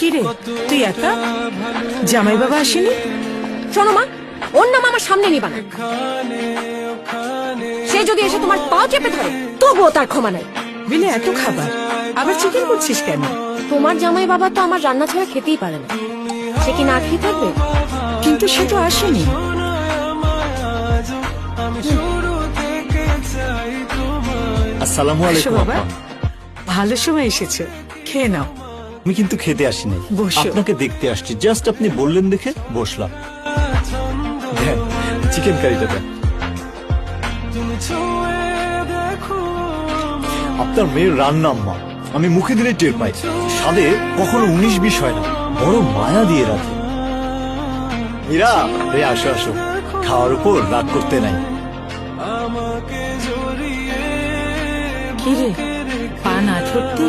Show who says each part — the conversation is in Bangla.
Speaker 1: কি রে, তুই একা? জামাই বাবা আসেনি?
Speaker 2: শোনো মা, ওর নাম আমার সামনে নিবা না। সে যদি এসে তোমার পাও চেপে ধরে তবুও তার ক্ষমা নাই।
Speaker 1: বিলে এত খাবার, আবার চিকেন করছিস কেন?
Speaker 2: তোমার জামাই বাবা তো আমার রান্না ছাড়া খেতেই পারে না। সে কি না খেয়ে থাকবে?
Speaker 1: কিন্তু সে তো আসেনি।
Speaker 3: আসসালামু
Speaker 1: আসো
Speaker 3: আলাইকুম
Speaker 1: বাবা,
Speaker 3: আপা।
Speaker 1: ভালো সময় এসেছো, খেয়ে নাও।
Speaker 3: আমি কিন্তু খেতে আসিনি,
Speaker 1: বসো।
Speaker 3: আপনাকে দেখতে আসছি। জাস্ট আপনি বললেন দেখে বসলাম। দেন, চিকেন কারিটা দেন। আপনার মেয়ের রান্না আম্মা আমি মুখে দিলে টের পাই। স্বাদে কখনো 19-20 হয় না, বড় মায়া দিয়ে রাখে। মীরা, এই আসো আসো, খাওয়ার উপর রাগ করতে নাই।
Speaker 1: কি রে, পা না ধরতে